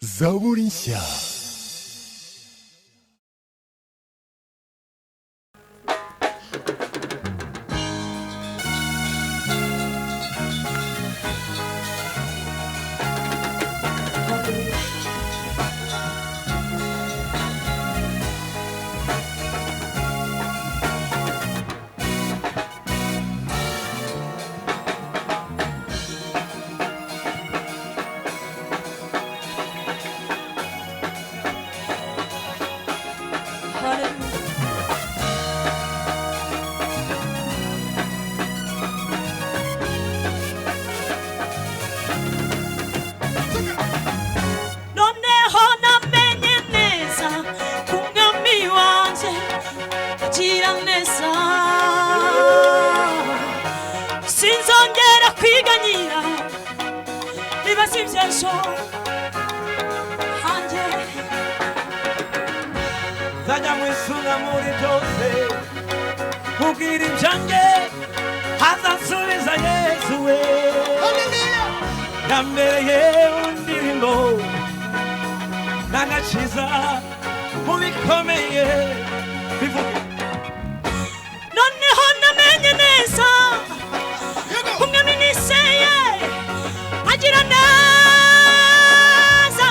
Zaborinsia. Zajya mwisunga muri byose mubwira ibyanjye azansubiza Yesu we yambereye indirimbo n'agakiza mu bikomeye bivuge noneho namenye neza kumwe niseye agira neza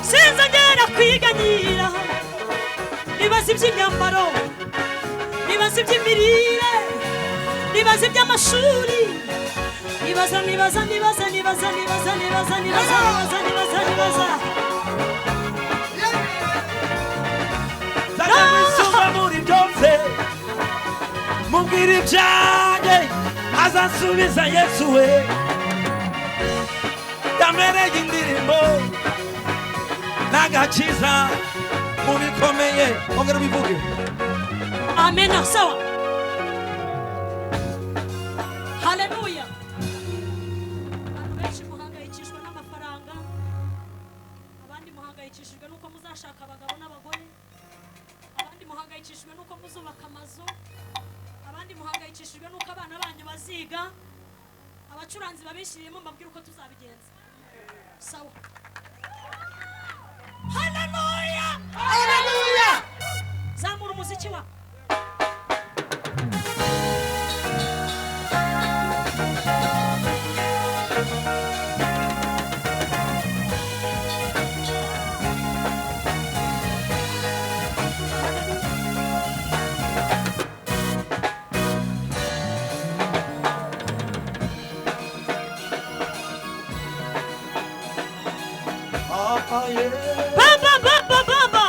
sinzongera kwiganyira nibaza iby'imyambaro nibaza iby'imirire nibaza iby'amashuri nibaza Zajya mwisunga muri byose mubwira ibyanjye azansubiza Yesu we yambereye indirimbo n'agakiza mu bikomeye ongera ubivuge amen sawa haleluya abantu benshi muhangayikishwa n'amafaranga abandi muhangayikishijwe nuko muzashaka abagabo n'abagore abandi muhangayikishijwe nuko muzubaka amazu abandi muhangayikishijwe nuko abana banyu baziga abacuranzi babishyiriyemo mbabwira uko tuzabigenza sawa haleluya haleluya zamura umuziki wa baba baba baba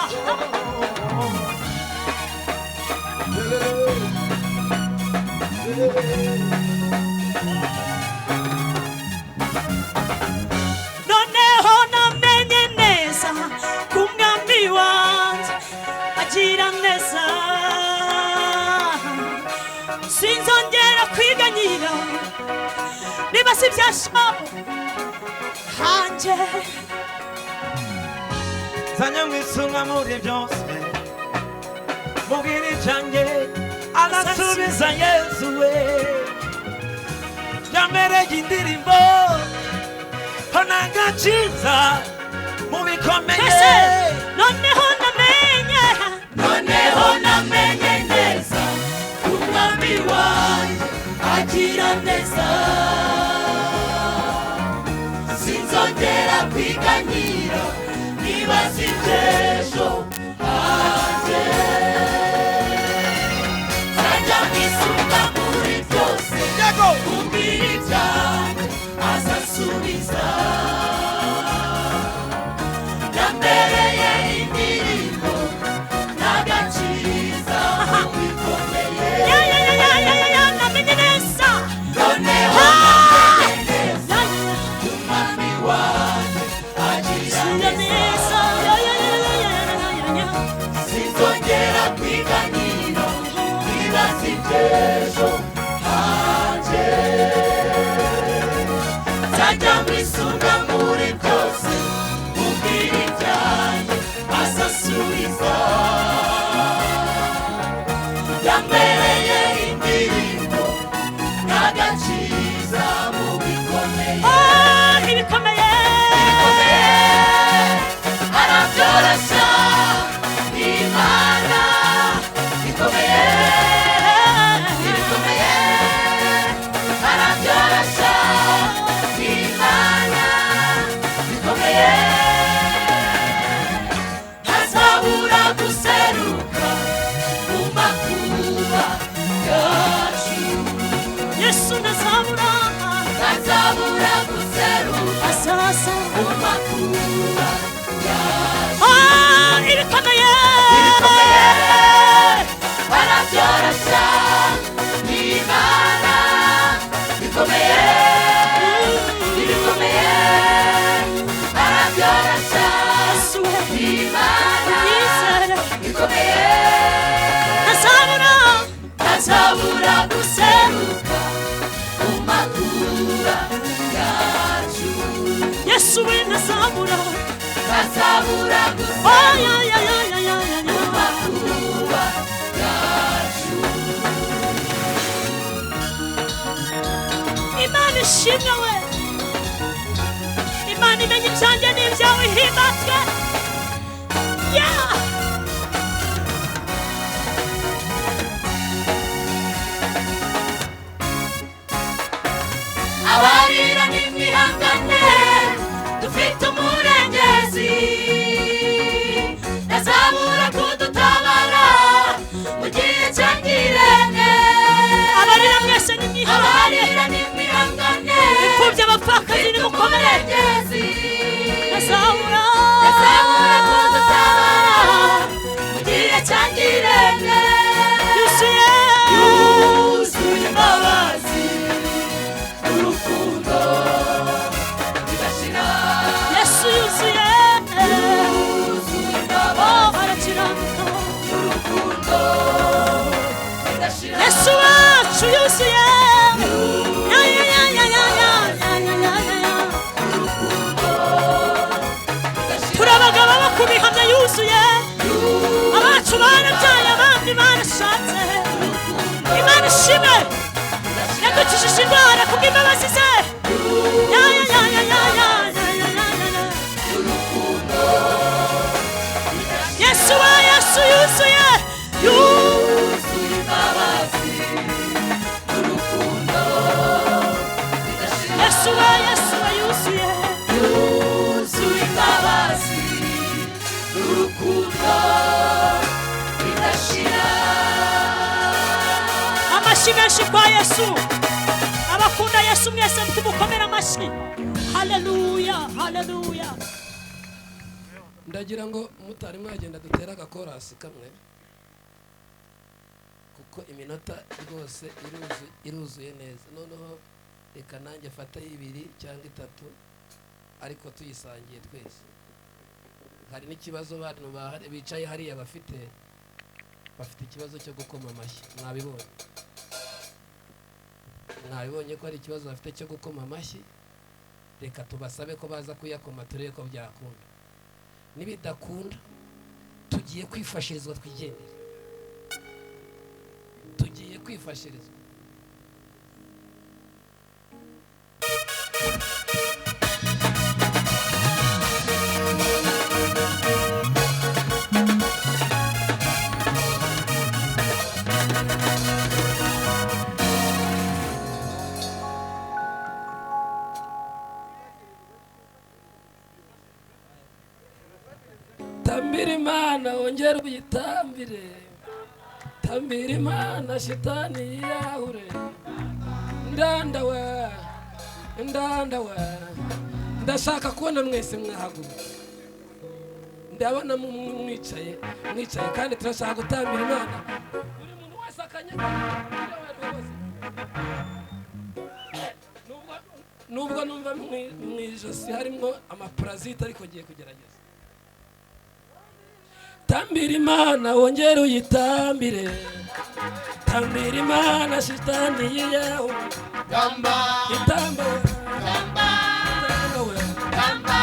noneho namenye neza kumwami wanjye agira neza sinzongera kwiganyira niba si byashabo hanjye Zajya mwisunga muri byose mubwira ibyanjye azansubiza Yesu we yambereye indirimbo n'agakiza mu bikomeye noneho namenye neza umwami wanjye agira neza sinzongera kwiganyira nibaza iby'ejo hanjye zajya mwisunga muri byose mubwira ibyanjye azansubiza yambereye indirimbo n'agakiza mu bikomeye namenye neza noneho namenye neza umwami wanjye agira neza sinzongera kwiganyira nibaza iby'ejo hanjye nzajya mwisunga muri byose mubwira ibyanjye azansubiza yambereye indirimbo n'agakiza mu bikomeye ibikomeye Imana yizere ikomeye ntazabura ntazabura guseruka mu makuba yacu yesu we ntazabura ntazabura oh guseruka ya ya ya ya ya ya mu ya makuba yacu imana ishimwe we imana imenya ibyanjye n'ibyawe himbazwe yeah abarira nimwihangane dufite umurengezi ntazabura kudutabara mu gihe cya ngirente abarira mwese nimwihangane abarira nimwihangane imfubyi abapfakazi nimukomere umurengezi ntazabura ntazabura kudutabara mu gihe cya ngirente yuzuye yuzuye imbabazi urukundo bidashira yesu yuzuye yuzuye imbabazi oh arakiranuka urukundo bidashira yesu wacu yuzuye ya ya ya ya ya ya ya ya ya ya ya turabagaba bo kubihamya yuzuye abacu barabyaye abandi barashatse imana ishime yadukijije indwara kubw'imbabazi ze ya ya ya ya ya ya ya ya ya ya ya yesu wa yesu yuzuye yuzuye imbabazi urukundo bidashira yesu wa yesu wa yuzuye yuzuye imbabazi urukundo bidashira amashyi menshi kwa yesu abakunda yesu mwese tumukomere amashyi haleluya haleluya ndagira ngo mutari mwagenda dutere agakorasi kamwe kuko iminota rwose iruzuye neza noneho reka nanjye fata y'ibiri cyangwa itatu ariko tuyisangiye twese hari n'ikibazo abantu bicaye hariya bafite ikibazo cyo gukoma amashyi mwabibonye ko hari ikibazo bafite cyo gukoma amashyi reka tubasabe ko baza kuyakoma turebe ko byakunda nibidakunda tugiye kwifashirizwa twigendere tugiye kwifashirizwa tambira imana wongere uyitambire tambira imana shitani yiyahure ndandawe ndashaka kubona mwese mwahagurutse ndabona mwicaye kandi turashaka gutambira imana buri muntu wese nubwo numva mu ijosi harimo amaparazite ariko ngiye kugerageza tambira imana wongere uyitambire tambira imana shitani yiyahure Gamba, itamba we gamba, itamba we gamba,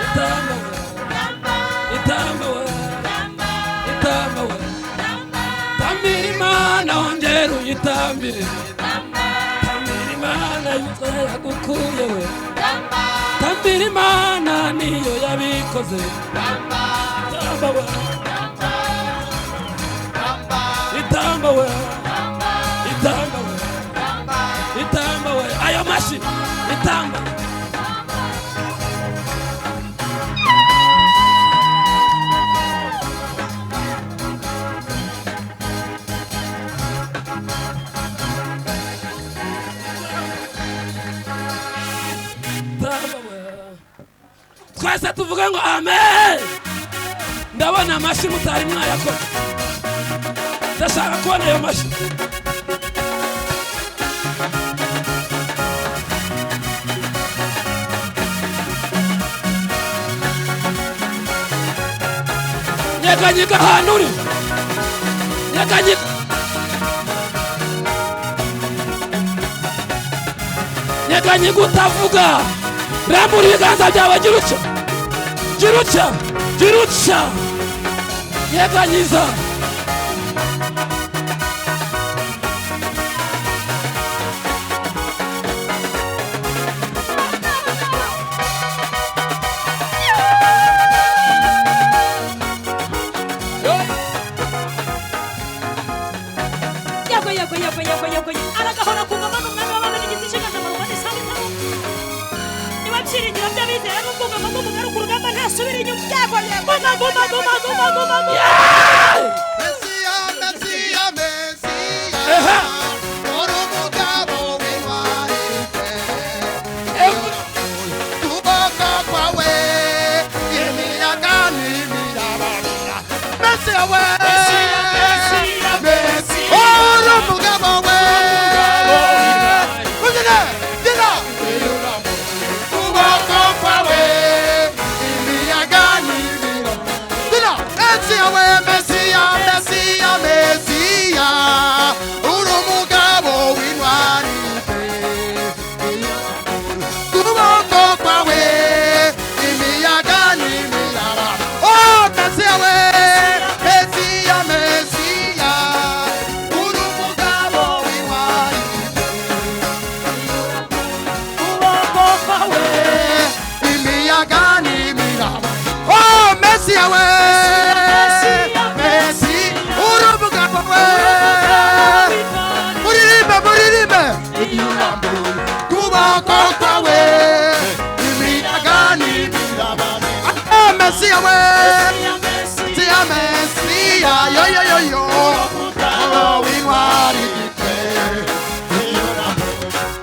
itamba we gamba, itamba we gamba, itamba we gamba, tambira imana wongere uyitambire gamba, tambira imana yitwa yagukuye we gamba, tambira imana niyo yabikoze gamba, itamba we gamba, gamba, itamba we gamba, itamba we gamba, itamba we ayo mashi itamba itamba we twese tuvuge ngo amen ndabona amashi mutari mwayakora ndashaka kubona ayo mashi nyeganyega ahantu uri, nyeganyega. Nyeganyega utavuga, rambura ibiganza byawe, gira utya, gira utya, gira utya, nyeganyiza. yego aragahora ku ngoma n'umwami w'abana n'igiti cy'inganzamarumbo n'isabitamo niba byiringiro by'abizera n'ubwugamo bw'umugari ku rugamba ntasubira inyuma. Yego guma Mesiya, Mesiya, Mesiya, uri umugabo w'intwari, ukuboko kwawe imiyaga n'imirababira. Mesiya we, uri umugabo we, gina, ukuboko kwawe imiyaga n'imirababira. Mesiya we, Mesiya, Mesiya, Mesiya, uri umugabo w'intwari, ukuboko kwawe imiyaga n'imiraba. Oh, Mesiya we, Mesiya, Mesiya, uri umugabo w'intwari, ukuboko kwawe imiyaga n'imiraba. Oh, Mesiya we, Mesiya we, Mesiya, Mesiya, yo yo yo yo, w'intwari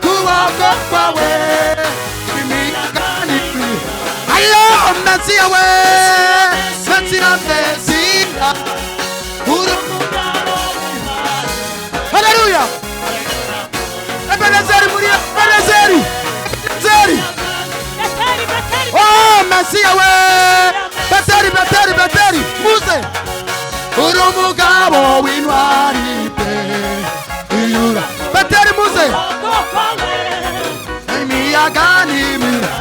kuboko kwawe imiyaga n'imiraba. Ayo Mesiya we, Mesiya, Mesiya, uri umugabo w'intwari. Haleluya. Ebenezeri muri Ebenezeri. Oh, Mesiya we, Beteri, muze, uri umugabo w'intwari pe, iyura, Beteri muze, imiyaga n'imiraba.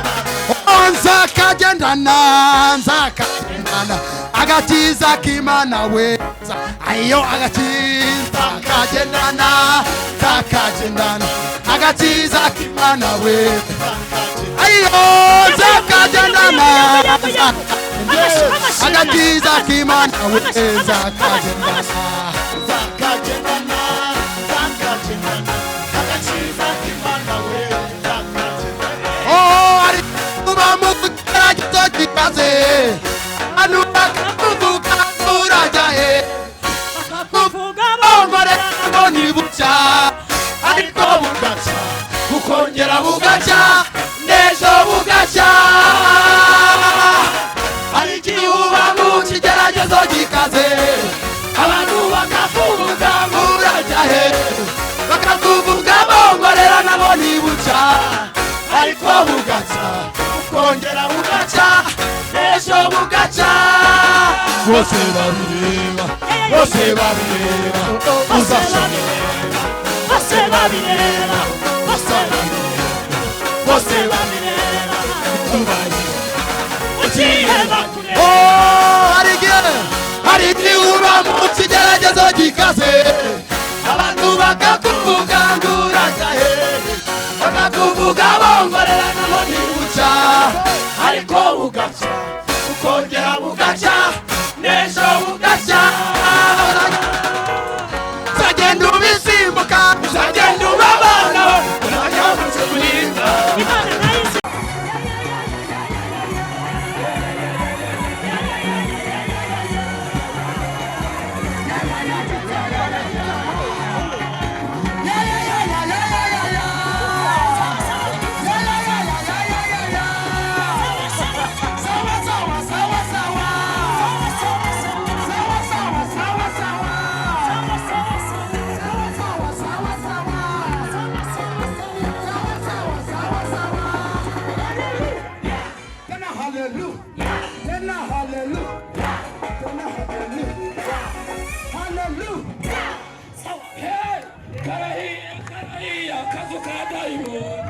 Oh, nzakagendana, agakiza k'Imana we, ayo agakiza kagendana, agakiza k'Imana we, ayo nzakagendana, agakiza k'Imana we, oh, ari kuba mu kugeragezo gikaze, anuka kuvuga urajahe, kuvuga bongorera ngo nibucya, ariko bugaca, bukongera bugaca, n'ejo bugaca. Hari igihe uba mu kigeragezo gikaze, abantu bakakuvuga ngo urajahe, bakakuvuga bongorera nabo nibucya, ariko bugaca, bukongera bugaca, n'ejo bugaca. Bose babireba, uzashobora, bose babireba, oh, hari igihe uba mu kigeragezo gikaze, abantu bakakuvuga ngo urajahe, bakakuvuga bongorera nabo nibucya, ariko bugaca, bukongera bugaca, n'ejo bugaca. Uzagenda ubisimbuka, uzagenda ubabanaho, uzajya kuzurinda. Karahiya akazu ka dayimoni.